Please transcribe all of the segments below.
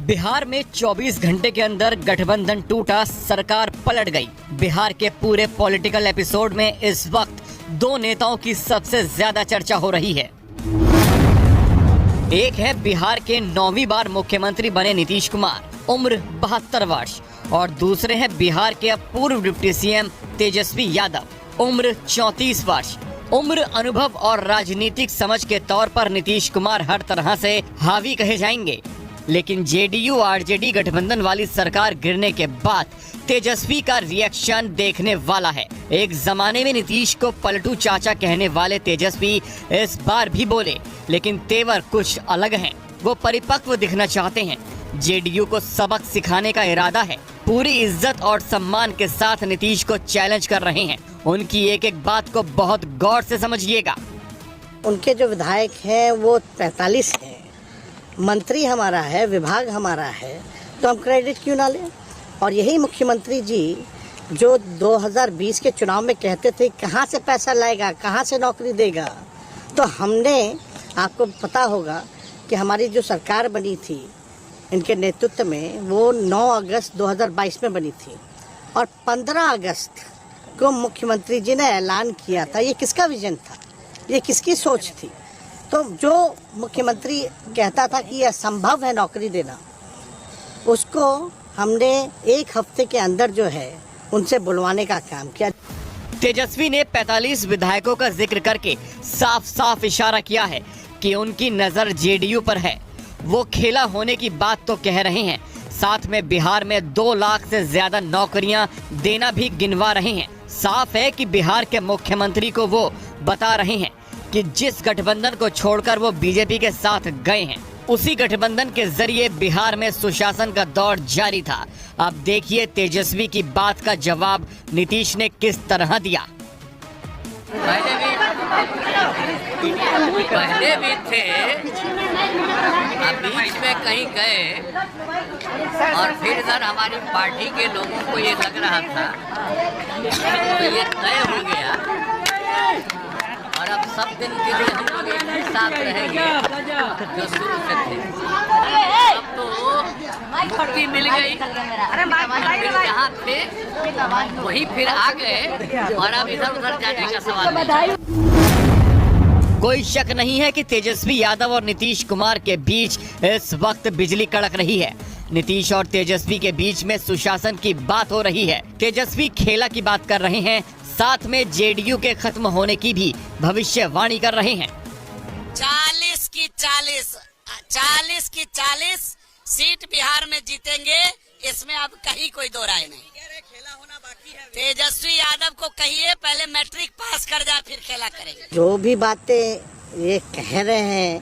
बिहार में 24 घंटे के अंदर गठबंधन टूटा, सरकार पलट गई। बिहार के पूरे पॉलिटिकल एपिसोड में इस वक्त दो नेताओं की सबसे ज्यादा चर्चा हो रही है। एक है बिहार के 9वीं बार मुख्यमंत्री बने नीतीश कुमार, उम्र 72 वर्ष, और दूसरे हैं बिहार के पूर्व डिप्टी सीएम तेजस्वी यादव, उम्र 34 वर्ष। उम्र, अनुभव और राजनीतिक समझ के तौर पर नीतीश कुमार हर तरह से हावी कहे जाएंगे, लेकिन जेडीयू आरजेडी गठबंधन वाली सरकार गिरने के बाद तेजस्वी का रिएक्शन देखने वाला है। एक जमाने में नीतीश को पलटू चाचा कहने वाले तेजस्वी इस बार भी बोले, लेकिन तेवर कुछ अलग हैं। वो परिपक्व दिखना चाहते हैं, जेडीयू को सबक सिखाने का इरादा है। पूरी इज्जत और सम्मान के साथ नीतीश को चैलेंज कर रहे हैं। उनकी एक एक बात को बहुत गौर से समझिएगा। उनके जो विधायक हैं वो 45 हैं, मंत्री हमारा है, विभाग हमारा है, तो हम क्रेडिट क्यों ना लें। और यही मुख्यमंत्री जी जो 2020 के चुनाव में कहते थे कहाँ से पैसा लाएगा, कहाँ से नौकरी देगा, तो हमने, आपको पता होगा कि हमारी जो सरकार बनी थी इनके नेतृत्व में, वो 9 अगस्त 2022 में बनी थी और 15 अगस्त को मुख्यमंत्री जी ने ऐलान किया था। ये किसका विजन था, ये किसकी सोच थी? तो जो मुख्यमंत्री कहता था कि यह संभव है नौकरी देना, उसको हमने एक हफ्ते के अंदर जो है उनसे बुलवाने का काम किया। तेजस्वी ने 45 विधायकों का जिक्र करके साफ साफ इशारा किया है कि उनकी नजर जेडीयू पर है। वो खेला होने की बात तो कह रहे हैं, साथ में बिहार में 2 लाख से ज्यादा नौकरियां देना भी गिनवा रहे हैं। साफ है कि बिहार के मुख्यमंत्री को वो बता रहे हैं कि जिस गठबंधन को छोड़कर वो बीजेपी के साथ गए हैं, उसी गठबंधन के जरिए बिहार में सुशासन का दौर जारी था। अब देखिए तेजस्वी की बात का जवाब नीतीश ने किस तरह दिया। पहले भी थे, अब बीच में कहीं गए और फिर इधर हमारी पार्टी के लोगों को ये लग रहा था तो ये तय हो गया और अब सब दिन के लिए हम लोग एक ही साथ रहेंगे जो शुरू से थे। अब तो मुक्ति मिल गई, फिर जहाँ थे वहीं फिर आ गए और अब इधर उधर जाने का सवाल नहीं। कोई शक नहीं है कि तेजस्वी यादव और नीतीश कुमार के बीच इस वक्त बिजली कड़क रही है। नीतीश और तेजस्वी के बीच में सुशासन की बात हो रही है। तेजस्वी खेला की बात कर रहे हैं, साथ में जेडीयू के खत्म होने की भी भविष्यवाणी कर रहे हैं। 40 की 40 सीट बिहार में जीतेंगे, इसमें अब कहीं कोई दो राय नहीं। खेला होना बाकी है। तेजस्वी यादव को कहिए पहले मैट्रिक पास कर जाए फिर खेला करेंगे। जो भी बातें ये कह रहे हैं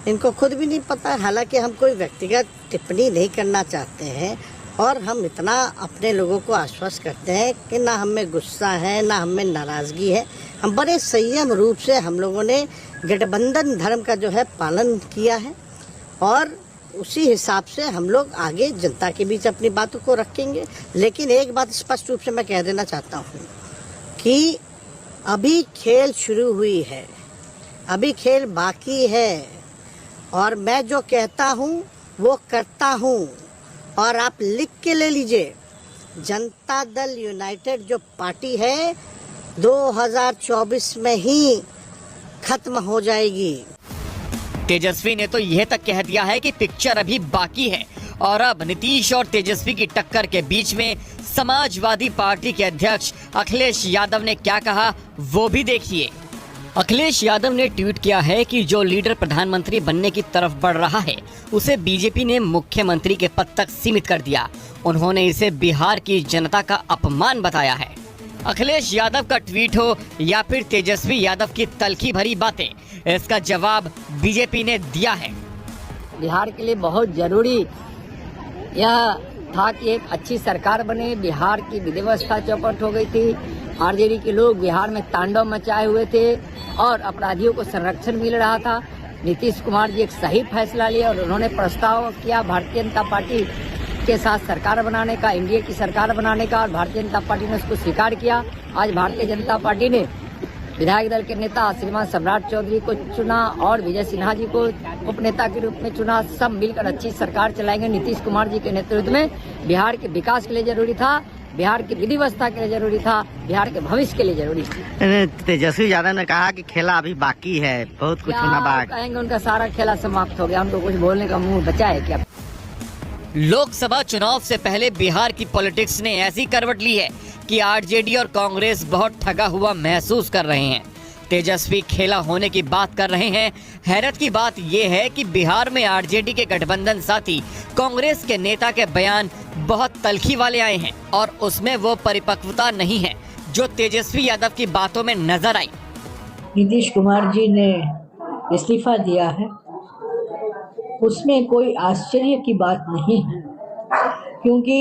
इनको खुद भी नहीं पता। हालांकि हम कोई व्यक्तिगत टिप्पणी नहीं करना चाहते हैं और हम इतना अपने लोगों को आश्वस्त करते हैं कि ना हम में गुस्सा है ना हम में नाराजगी है। हम बड़े संयम रूप से हम लोगों ने गठबंधन धर्म का जो है पालन किया है और उसी हिसाब से हम लोग आगे जनता के बीच अपनी बातों को रखेंगे। लेकिन एक बात स्पष्ट रूप से मैं कह देना चाहता हूँ कि अभी खेल शुरू हुई है, अभी खेल बाकी है और मैं जो कहता हूँ वो करता हूँ। और आप लिख के ले लीजिए, जनता दल यूनाइटेड जो पार्टी है 2024 में ही खत्म हो जाएगी। तेजस्वी ने तो यह तक कह दिया है कि पिक्चर अभी बाकी है और अब नीतीश और तेजस्वी की टक्कर के बीच में समाजवादी पार्टी के अध्यक्ष अखिलेश यादव ने क्या कहा वो भी देखिए। अखिलेश यादव ने ट्वीट किया है कि जो लीडर प्रधानमंत्री बनने की तरफ बढ़ रहा है उसे बीजेपी ने मुख्यमंत्री के पद तक सीमित कर दिया। उन्होंने इसे बिहार की जनता का अपमान बताया है। अखिलेश यादव का ट्वीट हो या फिर तेजस्वी यादव की तल्खी भरी बातें, इसका जवाब बीजेपी ने दिया है। बिहार के लिए बहुत जरूरी यह था कि एक अच्छी सरकार बने। बिहार की विधि चौपट हो गई थी, आरजेडी के लोग बिहार में तांडव मचाए हुए थे और अपराधियों को संरक्षण मिल रहा था। नीतीश कुमार जी एक सही फैसला लिया और उन्होंने प्रस्ताव किया भारतीय जनता पार्टी के साथ सरकार बनाने का, एनडीए की सरकार बनाने का, और भारतीय जनता पार्टी ने उसको स्वीकार किया। आज भारतीय जनता पार्टी ने विधायक दल के नेता श्रीमान सम्राट चौधरी को चुना और विजय सिन्हा जी को उपनेता के रूप में चुना, सब मिलकर अच्छी सरकार चलाएंगे। नीतीश कुमार जी के नेतृत्व में बिहार के विकास के लिए जरूरी था, बिहार की विधि व्यवस्था के लिए जरूरी था, बिहार के भविष्य के लिए जरूरी था। तेजस्वी यादव ने कहा कि खेला अभी बाकी है, बहुत कुछ होना बाकी कहेंगे, उनका सारा खेला समाप्त हो गया, हमको कुछ बोलने का मुंह बचा है क्या? लोकसभा चुनाव से पहले बिहार की पॉलिटिक्स ने ऐसी करवट ली है कि आरजेडी और कांग्रेस बहुत ठगा हुआ महसूस कर रहे हैं। तेजस्वी खेला होने की बात कर रहे हैं। हैरत की बात यह है कि बिहार में आरजेडी के गठबंधन साथी कांग्रेस के नेता के बयान बहुत तल्खी वाले आए हैं और उसमें वो परिपक्वता नहीं है जो तेजस्वी यादव की बातों में नजर आई। नीतीश कुमार जी ने इस्तीफा दिया है, उसमें कोई आश्चर्य की बात नहीं है, क्योंकि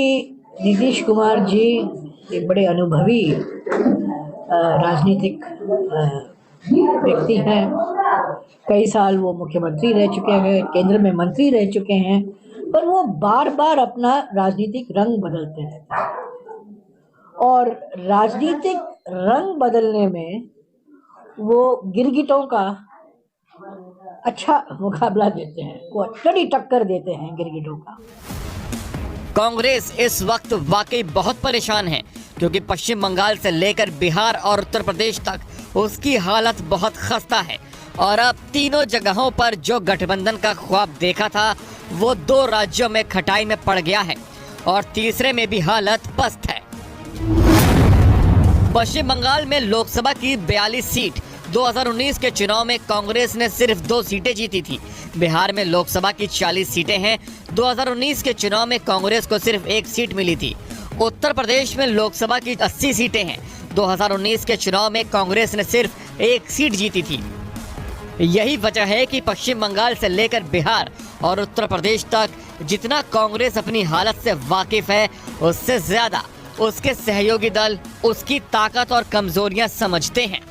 नीतीश कुमार जी एक बड़े अनुभवी राजनीतिक व्यक्ति हैं। कई साल वो मुख्यमंत्री रह चुके हैं, केंद्र में मंत्री रह चुके हैं, पर वो बार बार अपना राजनीतिक रंग बदलते रहते हैं और राजनीतिक रंग बदलने में वो गिरगिटों का अच्छा मुकाबला देते हैं, वो कड़ी टक्कर देते हैं गिरगिटों का। कांग्रेस इस वक्त वाकई बहुत परेशान है क्योंकि पश्चिम बंगाल से लेकर बिहार और उत्तर प्रदेश तक उसकी हालत बहुत खस्ता है और अब तीनों जगहों पर जो गठबंधन का ख्वाब देखा था वो 2 राज्यों में खटाई में पड़ गया है और तीसरे में भी हालत पस्त है। पश्चिम बंगाल में लोकसभा की 42 सीट 2019 के चुनाव में कांग्रेस ने सिर्फ 2 सीटें जीती थी। बिहार में लोकसभा की 40 सीटें हैं, 2019 के चुनाव में कांग्रेस को सिर्फ 1 सीट मिली थी। उत्तर प्रदेश में लोकसभा की 80 सीटें हैं, 2019 के चुनाव में कांग्रेस ने सिर्फ 1 सीट जीती थी। यही वजह है कि पश्चिम बंगाल से लेकर बिहार और उत्तर प्रदेश तक जितना कांग्रेस अपनी हालत से वाकिफ है उससे ज्यादा उसके सहयोगी दल उसकी ताकत और कमजोरियां समझते हैं।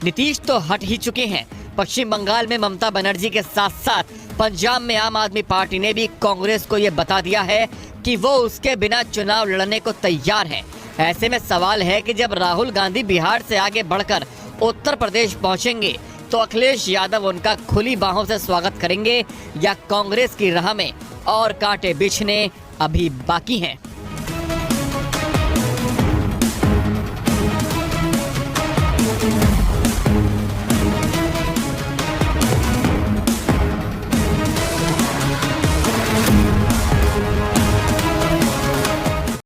नीतीश तो हट ही चुके हैं। पश्चिम बंगाल में ममता बनर्जी के साथ साथ पंजाब में आम आदमी पार्टी ने भी कांग्रेस को ये बता दिया है कि वो उसके बिना चुनाव लड़ने को तैयार है। ऐसे में सवाल है कि जब राहुल गांधी बिहार से आगे बढ़कर उत्तर प्रदेश पहुंचेंगे तो अखिलेश यादव उनका खुली बाहों से स्वागत करेंगे या कांग्रेस की राह में और कांटे बिछने अभी बाकी हैं।